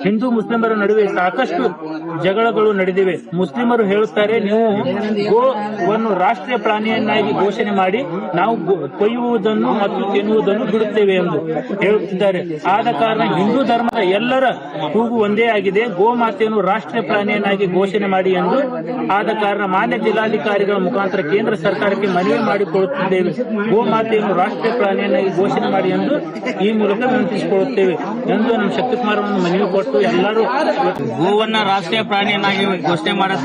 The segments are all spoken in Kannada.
ಹಿಂದೂ ಮುಸ್ಲಿಮರ ನಡುವೆ ಸಾಕಷ್ಟು ಜಗಳಗಳು ನಡೆದಿವೆ. ಮುಸ್ಲಿಮರು ಹೇಳುತ್ತಾರೆ, ನೀವು ಗೋವನ್ನು ರಾಷ್ಟ್ರೀಯ ಪ್ರಾಣಿಯನ್ನಾಗಿ ಘೋಷಣೆ ಮಾಡಿ ನಾವು ಕೊಯ್ಯುವುದನ್ನು ಮತ್ತು ತಿನ್ನುವುದನ್ನು ಬಿಡುತ್ತೇವೆ ಎಂದು ಹೇಳುತ್ತಿದ್ದಾರೆ. ಆದ ಕಾರಣ ಹಿಂದೂ ಧರ್ಮದ ಎಲ್ಲರ ಕೂಗು ಒಂದೇ ಆಗಿದೆ, ಗೋಮಾತೆಯನ್ನು ರಾಷ್ಟ್ರೀಯ ಪ್ರಾಣಿಯನ್ನಾಗಿ ಘೋಷಣೆ ಮಾಡಿ ಎಂದು. ಆದ ಕಾರಣ ಮಾನ್ಯ ಜಿಲ್ಲಾಧಿಕಾರಿಗಳ ಮುಖಾಂತರ ಕೇಂದ್ರ ಸರ್ಕಾರಕ್ಕೆ ಮನವಿ ಮಾಡಿಕೊಳ್ಳುತ್ತಿದ್ದೇವೆ. ಗೋಮಾತೆಯನ್ನು ರಾಷ್ಟ್ರೀಯ ಪ್ರಾಣಿಯನ್ನಾಗಿ ಘೋಷಣೆ ಮಾಡಿ ಎಂದು ಈ ಮೂಲಕ ವಿನಂತಿಸಿಕೊಳ್ಳುತ್ತೇವೆ ಎಂದು ನಮ್ಮ ಶಕ್ತಿಕುಮಾರ್ ಒಂದು ಮನವಿ ಕೊಟ್ಟು ಎಲ್ಲರೂ ಗೋವನ್ನ ರಾಷ್ಟ್ರೀಯ ಪ್ರಾಣಿಯನ್ನಾಗಿ ಘೋಷಣೆ ಮಾಡಕ್ಕೆ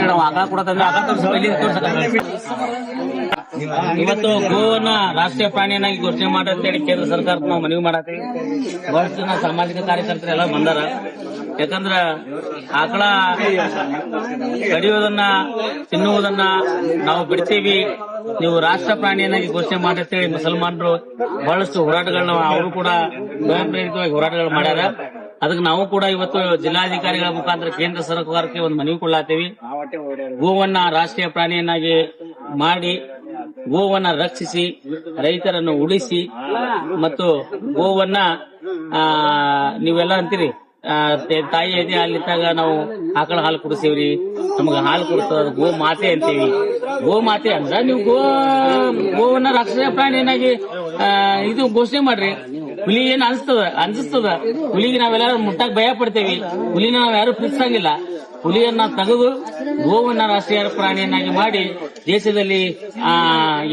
ಇವತ್ತು ಗೋವನ್ನ ರಾಷ್ಟ್ರೀಯ ಪ್ರಾಣಿಯನ್ನಾಗಿ ಘೋಷಣೆ ಮಾಡಂತೇಳಿ ಕೇಂದ್ರ ಸರ್ಕಾರಕ್ಕೆ ನಾವು ಮನವಿ ಮಾಡತ್ತೀವಿ. ಬಹಳಷ್ಟು ಜನ ಸಾಮಾಜಿಕ ಕಾರ್ಯಕರ್ತರು ಎಲ್ಲ ಬಂದಾರ. ಯಾಕಂದ್ರ ಆಕಳ ಕಡಿಯೋದನ್ನ ತಿನ್ನುವುದನ್ನ ನಾವು ಬಿಡ್ತೀವಿ, ನೀವು ರಾಷ್ಟ್ರ ಪ್ರಾಣಿಯನ್ನಾಗಿ ಘೋಷಣೆ ಮಾಡಂತೇಳಿ ಮುಸಲ್ಮಾನರು ಬಹಳಷ್ಟು ಹೋರಾಟಗಳನ್ನ ಅವರು ಕೂಡ ಸ್ವಯಂ ಪ್ರೇರಿತವಾಗಿ ಹೋರಾಟಗಳು ಮಾಡ್ಯಾರ. ಅದಕ್ಕೆ ನಾವು ಕೂಡ ಇವತ್ತು ಜಿಲ್ಲಾಧಿಕಾರಿಗಳ ಮುಖಾಂತರ ಕೇಂದ್ರ ಸರ್ಕಾರಕ್ಕೆ ಒಂದು ಮನವಿ ಕೊಡ್ಲಾತೀವಿ. ಗೋವನ್ನ ರಾಷ್ಟ್ರೀಯ ಪ್ರಾಣಿಯನ್ನಾಗಿ ಮಾಡಿ ಗೋವನ್ನ ರಕ್ಷಿಸಿ, ರೈತರನ್ನು ಉಳಿಸಿ ಮತ್ತು ಗೋವನ್ನ ನೀವೆಲ್ಲ ಅಂತೀರಿ ತಾಯಿ ಎದೆ ಹಾಲಿದ್ದಾಗ ನಾವು ಆಕಳ ಹಾಲು ಕುಡಿಸೇವ್ರಿ, ನಮಗ ಹಾಲು ಕೊಡ್ತದ ಗೋ ಮಾತೆ ಅಂತೀವಿ. ಗೋ ಮಾತೆ ಅಂದ್ರ ನೀವು ಗೋವನ್ನ ರಾಷ್ಟ್ರೀಯ ಪ್ರಾಣಿಯನ್ನಾಗಿ ಇದು ಘೋಷಣೆ ಮಾಡ್ರಿ. ಹುಲಿ ಏನ್ ಅನ್ಸ್ತದ ಹುಲಿಗೆ ನಾವೆಲ್ಲ ಮುಟ್ಟಾಕ್ ಭಯ ಪಡ್ತೇವಿ. ಹುಲಿನ ನಾವ್ ಯಾರು ಪ್ರೀತಿಸಂಗಿಲ್ಲ. ಹುಲಿಯನ್ನ ತೆಗೆದು ಗೋವನ್ನ ರಾಷ್ಟ್ರೀಯ ಪ್ರಾಣಿಯನ್ನಾಗಿ ಮಾಡಿ ದೇಶದಲ್ಲಿ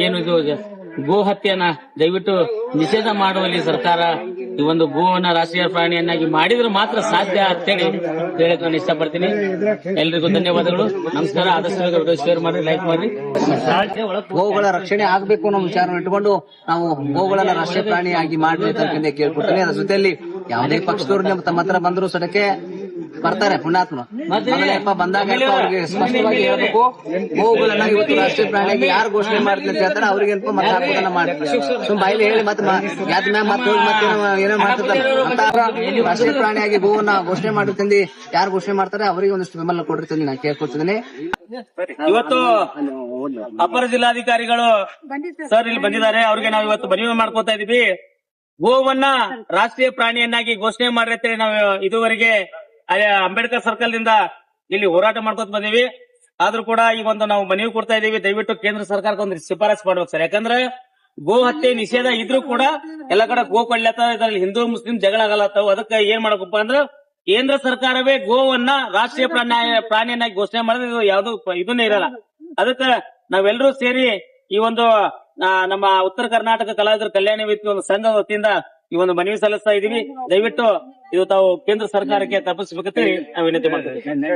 ಏನು ಇದು ಗೋ ಹತ್ಯೆಯನ್ನ ದಯವಿಟ್ಟು ನಿಷೇಧ ಮಾಡುವಲ್ಲಿ ಸರ್ಕಾರ ಈ ಒಂದು ಗೋವನ್ನ ರಾಷ್ಟ್ರೀಯ ಪ್ರಾಣಿಯನ್ನಾಗಿ ಮಾಡಿದ್ರೆ ಮಾತ್ರ ಸಾಧ್ಯ ಅಂತೇಳಿ ಹೇಳಕ್ ನಾನು ಇಷ್ಟಪಡ್ತೀನಿ. ಎಲ್ರಿಗೂ ಧನ್ಯವಾದಗಳು, ನಮಸ್ಕಾರ. ಆದಷ್ಟು ವಿಡಿಯೋ ಶೇರ್ ಮಾಡಿ, ಲೈಕ್ ಮಾಡಿ. ಗೋವುಗಳ ರಕ್ಷಣೆ ಆಗ್ಬೇಕು ಅನ್ನೋ ವಿಚಾರವನ್ನು ಇಟ್ಟುಕೊಂಡು ನಾವು ಗೋವುಗಳನ್ನ ರಾಷ್ಟ್ರೀಯ ಪ್ರಾಣಿಯಾಗಿ ಮಾಡಬೇಕಂತ ಕೇಳ್ಕೊಡ್ತೀನಿ. ಅದ್ರ ಜೊತೆಯಲ್ಲಿ ಯಾವುದೇ ಪಕ್ಷದವ್ರು ತಮ್ಮ ಹತ್ರ ಬಂದ್ರು ಸಡಕ್ಕೆ ಬರ್ತಾರೆ ಪುಣ್ಯಾತ್ಮ ಬಂದಾಗ ಅವ್ರಿಗೆ ಸ್ಪಷ್ಟವಾಗಿ ಹೇಳ್ಬೇಕು, ಗೋವುಗಳನ್ನ ಇವತ್ತು ರಾಷ್ಟ್ರೀಯ ಪ್ರಾಣಿಯಾಗಿ ಯಾರು ಘೋಷಣೆ ಮಾಡ್ತೀನಿ ಅಂತ ಹೇಳ್ತಾರೆ ಅವ್ರಿಗೆ ಮತ ಹಾಕೋದನ್ನ ಮಾಡ್ತಾರೆ. ಸುಮ್ ಬಾಯಿಲಿ ಹೇಳಿ ಮತ್ತೆ ಏನೋ ಮಾಡ್ತಿರ್ತಾರೆ. ರಾಷ್ಟ್ರೀಯ ಪ್ರಾಣಿಯಾಗಿ ಗೋವನ್ನ ಘೋಷಣೆ ಮಾಡಿರ್ತೀನಿ, ಯಾರು ಘೋಷಣೆ ಮಾಡ್ತಾರೆ ಅವರಿಗೆ ಒಂದಿಷ್ಟು ಬೆಂಬಲ ಕೊಟ್ಟಿರ್ತೀನಿ ನಾನು ಕೇಳ್ಕೊಳ್ತಿದ್ದೀನಿ. ಇವತ್ತು ಅಪರ ಜಿಲ್ಲಾಧಿಕಾರಿಗಳು ಸರ್ ಇಲ್ಲಿ ಬಂದಿದ್ದಾರೆ. ಅವ್ರಿಗೆ ನಾವು ಇವತ್ತು ಮನವಿ ಮಾಡ್ಕೋತಾ ಇದೀವಿ, ಗೋವನ್ನ ರಾಷ್ಟ್ರೀಯ ಪ್ರಾಣಿಯನ್ನಾಗಿ ಘೋಷಣೆ ಮಾಡ್ರಿ ಅಂತೇಳಿ ನಾವು ಇದುವರೆಗೆ ಅಂಬೇಡ್ಕರ್ ಸರ್ಕಲ್ ದಿಂದ ಇಲ್ಲಿ ಹೋರಾಟ ಮಾಡ್ಕೊತ ಬಂದೀವಿ. ಆದ್ರೂ ಕೂಡ ಈಗ ಒಂದು ನಾವು ಮನವಿ ಕೊಡ್ತಾ ಇದೀವಿ, ದಯವಿಟ್ಟು ಕೇಂದ್ರ ಸರ್ಕಾರಕ್ಕೆ ಒಂದು ಶಿಫಾರಸ್ ಮಾಡ್ಬೇಕು ಸರ್. ಯಾಕಂದ್ರೆ ಗೋ ಹತ್ಯೆ ನಿಷೇಧ ಇದ್ರೂ ಕೂಡ ಎಲ್ಲ ಕಡೆ ಗೋ ಕೊಡ್ಲತ್ತಾವ, ಇದ್ರಲ್ಲಿ ಹಿಂದೂ ಮುಸ್ಲಿಂ ಜಗಳ ಆಗಲತ್ತಾವ. ಅದಕ್ಕೆ ಏನ್ ಮಾಡಬೇಕಪ್ಪ ಅಂದ್ರೆ ಕೇಂದ್ರ ಸರ್ಕಾರವೇ ಗೋವನ್ನ ರಾಷ್ಟ್ರೀಯ ಪ್ರಾಣಿಯನ್ನಾಗಿ ಘೋಷಣೆ ಮಾಡಿದ್ರೆ ಯಾವ್ದು ಇದನ್ನೇ ಇರಲ್ಲ. ಅದಕ್ಕೆ ನಾವೆಲ್ಲರೂ ಸೇರಿ ಈ ಒಂದು ನಮ್ಮ ಉತ್ತರ ಕರ್ನಾಟಕ ಕಲಾವಿದರ ಕಲ್ಯಾಣ ವೇದಿಕೆ ಒಂದು ಸಂಘದ ವತಿಯಿಂದ ಈ ಒಂದು ಮನವಿ ಸಲ್ಲಿಸ್ತಾ ಇದೀವಿ. ದಯವಿಟ್ಟು ಇದು ತಾವು ಕೇಂದ್ರ ಸರ್ಕಾರಕ್ಕೆ ತಲುಪಿಸಬೇಕಂತ ನಾವು ವಿನಂತಿ ಮಾಡ್ತೀವಿ.